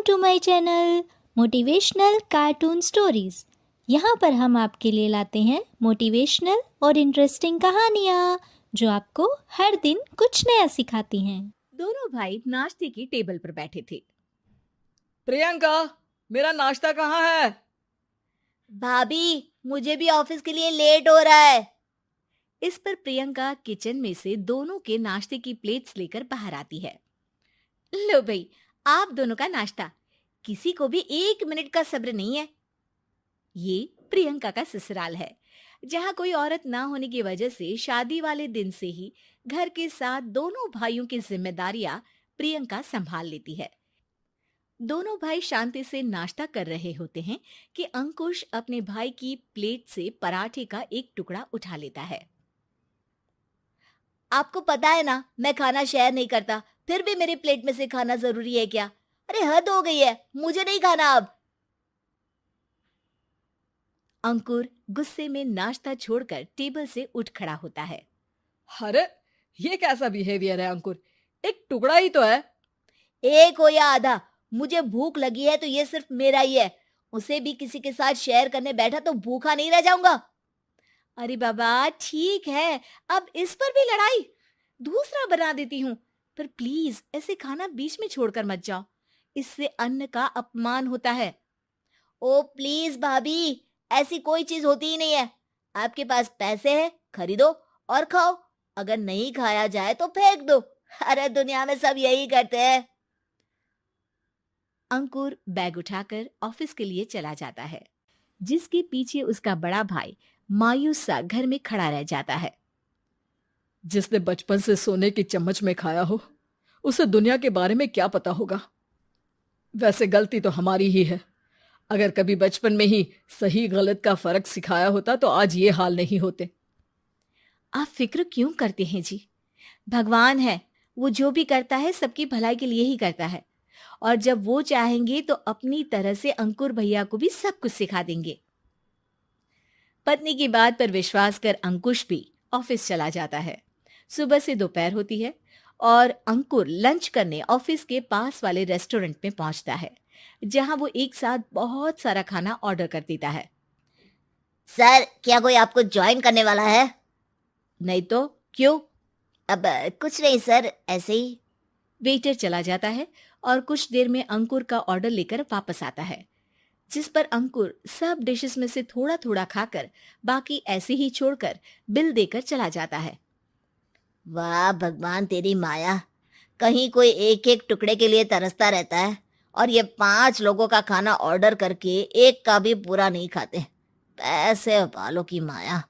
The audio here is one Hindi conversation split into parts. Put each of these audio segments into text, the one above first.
To my channel motivational cartoon stories. यहाँ पर हम आपके लिए लाते हैं मोटिवेशनल और इंटरेस्टिंग कहानियाँ जो आपको हर दिन कुछ नया सिखाती हैं। दोनों भाई नाश्ते की टेबल पर बैठे थे। प्रियंका, मेरा नाश्ता कहाँ है? भाभी, मुझे भी ऑफिस के लिए लेट हो रहा है। इस पर प्रियंका किचन में से दोनों के नाश्ते की प्लेट्स लेकर बाहर आती है। लो भाई, आप दोनों का नाश्ता। किसी को भी 1 मिनट का सब्र नहीं है। ये प्रियंका का ससुराल है, जहाँ कोई औरत ना होने की वजह से शादी वाले दिन से ही घर के साथ दोनों भाइयों की जिम्मेदारियां प्रियंका संभाल लेती है। दोनों भाई शांति से नाश्ता कर रहे होते हैं कि अंकुश अपने भाई की प्लेट से पराठे का एक टुकड़ा उठा लेता है। आपको पता है ना, मैं खाना शेयर नहीं करता, फिर भी मेरी प्लेट में से खाना जरूरी है क्या? अरे हद हो गई है, मुझे नहीं खाना अब। अंकुर गुस्से में नाश्ता छोड़कर टेबल से उठ खड़ा होता है। अरे, ये कैसा बिहेवियर है अंकुर? एक टुकड़ा ही तो है। एक हो या आधा, मुझे भूख लगी है तो ये सिर्फ मेरा ही है। उसे भी किसी के साथ शेयर करने बैठा तो भूखा नहीं रह जाऊंगा। अरे बाबा, ठीक है, अब इस पर भी लड़ाई। दूसरा बना देती हूँ, पर प्लीज ऐसे खाना बीच में छोड़कर मत जाओ। इससे अन्न का अपमान होता है। ओ प्लीज भाभी, ऐसी कोई चीज होती ही नहीं है। आपके पास पैसे हैं, खरीदो और खाओ। अगर नहीं खाया जाए तो फेंक दो। अरे दुनिया में सब यही करते हैं। अंकुर बैग उठाकर ऑफिस के लिए चला जाता है, जिसके पीछे उसका बड़ा भाई मायूस सा घर में खड़ा रह जाता है। जिसने बचपन से सोने की चम्मच में खाया हो, उसे दुनिया के बारे में क्या पता होगा। वैसे गलती तो हमारी ही है। अगर कभी बचपन में ही सही गलत का फर्क सिखाया होता तो आज ये हाल नहीं होते। आप फिक्र क्यों करते हैं जी? भगवान है, वो जो भी करता है सबकी भलाई के लिए ही करता है। और जब वो चाहेंगे तो अपनी तरह से अंकुर भैया को भी सब कुछ सिखा देंगे। पत्नी की बात पर विश्वास कर अंकुश भी ऑफिस चला जाता है। सुबह से दोपहर होती है और अंकुर लंच करने ऑफिस के पास वाले रेस्टोरेंट में पहुंचता है, जहां वो एक साथ बहुत सारा खाना ऑर्डर कर देता है। सर, क्या कोई आपको ज्वाइन करने वाला है? नहीं तो क्यों? अब कुछ नहीं सर, ऐसे ही। वेटर चला जाता है और कुछ देर में अंकुर का ऑर्डर लेकर वापस आता है, जिस पर अंकुर सब डिशेस में से थोड़ा थोड़ा खाकर बाकी ऐसे ही छोड़कर बिल देकर चला जाता है। वाह भगवान, तेरी माया। कहीं कोई एक एक टुकड़े के लिए तरसता रहता है और ये 5 लोगों का खाना ऑर्डर करके एक का भी पूरा नहीं खाते। पैसे वालों की माया।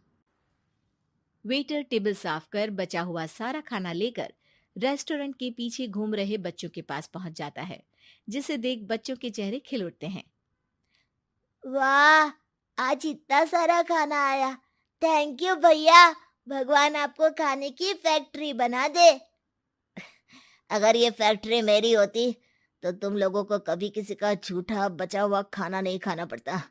वेटर टेबल साफ कर बचा हुआ सारा खाना लेकर रेस्टोरेंट के पीछे घूम रहे बच्चों के पास पहुंच जाता है, जिसे देख बच्चों के चेहरे खिल उठते हैं। वाह, आज इतना सारा खाना आया। थैंक यू भैया, भगवान आपको खाने की फैक्ट्री बना दे। अगर ये फैक्ट्री मेरी होती तो तुम लोगों को कभी किसी का झूठा बचा हुआ खाना नहीं खाना पड़ता।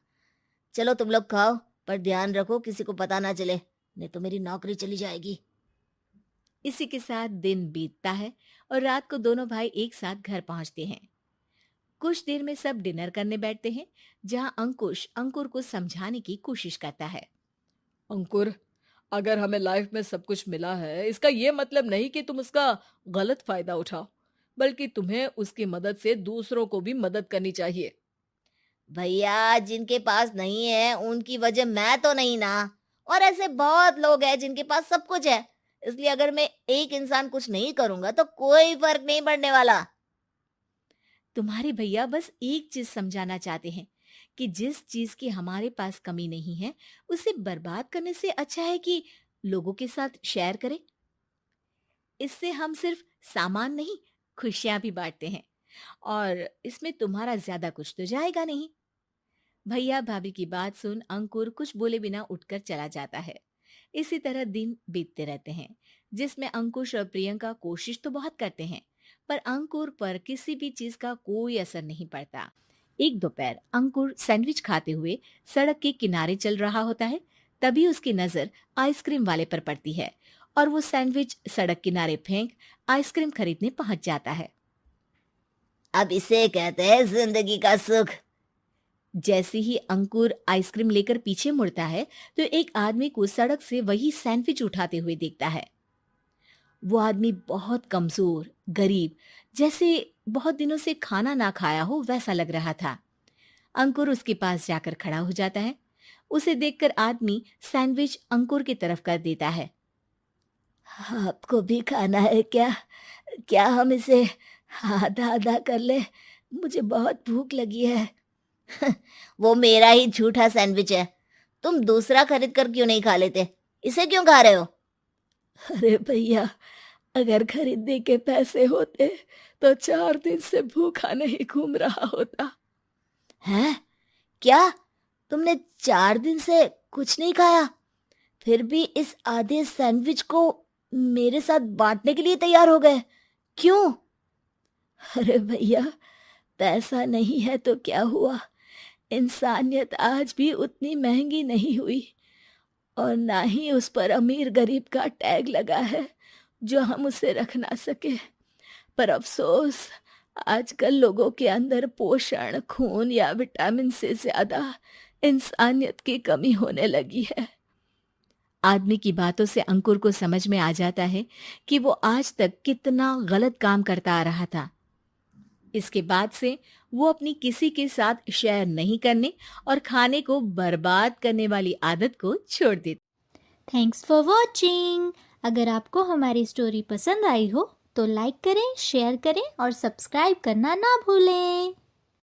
चलो तुम लोग खाओ, पर ध्यान रखो किसी को पता ना चले, नहीं तो मेरी नौकरी चली जाएगी। इसी के साथ दिन बीतता है और रात को दोनों भाई एक साथ घर पहुंचते हैं। कुछ देर में सब डिनर करने बैठते हैं, जहां अंकुश अंकुर को समझाने की कोशिश करता है। अंकुर, अगर हमें लाइफ में सब कुछ मिला है, इसका ये मतलब नहीं कि तुम उसका गलत फायदा उठाओ, बल्कि तुम्हें उसकी मदद से दूसरों को भी मदद करनी चाहिए। भैया, जिनके पास नहीं है उनकी वजह मैं तो नहीं ना। और ऐसे बहुत लोग हैं जिनके पास सब कुछ है। इसलिए अगर मैं एक इंसान कुछ नहीं करूंगा तो कोई फर्क नहीं पड़ने वाला। तुम्हारे भैया बस एक चीज समझाना चाहते हैं कि जिस चीज की हमारे पास कमी नहीं है, उसे बर्बाद करने से अच्छा है कि लोगों के साथ शेयर करें। इससे हम सिर्फ सामान नहीं, खुशियां भी बांटते हैं, और इसमें तुम्हारा ज्यादा कुछ तो जाएगा नहीं। भैया भाभी की बात सुन अंकुर कुछ बोले बिना उठकर चला जाता है। इसी तरह दिन बीतते रहते हैं, जिसमें अंकुश और प्रियंका कोशिश तो बहुत करते हैं, पर अंकुर पर किसी भी चीज का कोई असर नहीं पड़ता। एक दोपहर अंकुर सैंडविच खाते हुए सड़क के किनारे चल रहा होता है। तभी उसकी नजर आइसक्रीम वाले पर पड़ती है और वो सैंडविच सड़क किनारे फेंक आइसक्रीम खरीदने पहुंच जाता है। अब इसे कहते हैं जिंदगी का सुख। जैसे ही अंकुर आइसक्रीम लेकर पीछे मुड़ता है तो एक आदमी को सड़क से वही सैंडविच उठाते हुए देखता है। वो आदमी बहुत कमजोर, गरीब, जैसे बहुत दिनों से खाना ना खाया हो वैसा लग रहा था। अंकुर उसके पास जाकर खड़ा हो जाता है। उसे देखकर आदमी सैंडविच अंकुर की तरफ कर देता है। आपको भी खाना है क्या? क्या हम इसे आधा आधा कर ले? मुझे बहुत भूख लगी है। वो मेरा ही झूठा सैंडविच है। तुम दूसरा खरीद कर क्यों नहीं खा लेते? इसे क्यों खा रहे हो? अरे भैया, अगर खरीदने के पैसे होते तो 4 दिन से भूखा नहीं घूम रहा होता। हैं? क्या? तुमने 4 दिन से कुछ नहीं खाया, फिर भी इस आधे सैंडविच को मेरे साथ बांटने के लिए तैयार हो गए? क्यों? अरे भैया, पैसा नहीं है तो क्या हुआ, इंसानियत आज भी उतनी महंगी नहीं हुई और ना ही उस पर अमीर गरीब का टैग लगा है जो हम उसे रख ना सके। पर अफसोस, आजकल लोगों के अंदर पोषण, खून या विटामिन से ज्यादा इंसानियत की कमी होने लगी है। आदमी की बातों से अंकुर को समझ में आ जाता है कि वो आज तक कितना गलत काम करता आ रहा था। इसके बाद से वो अपनी किसी के साथ शेयर नहीं करने और खाने को बर्बाद करने वाली आदत को छोड़ देता। Thanks for watching. अगर आपको हमारी स्टोरी पसंद आई हो तो लाइक करें, शेयर करें और सब्सक्राइब करना ना भूलें।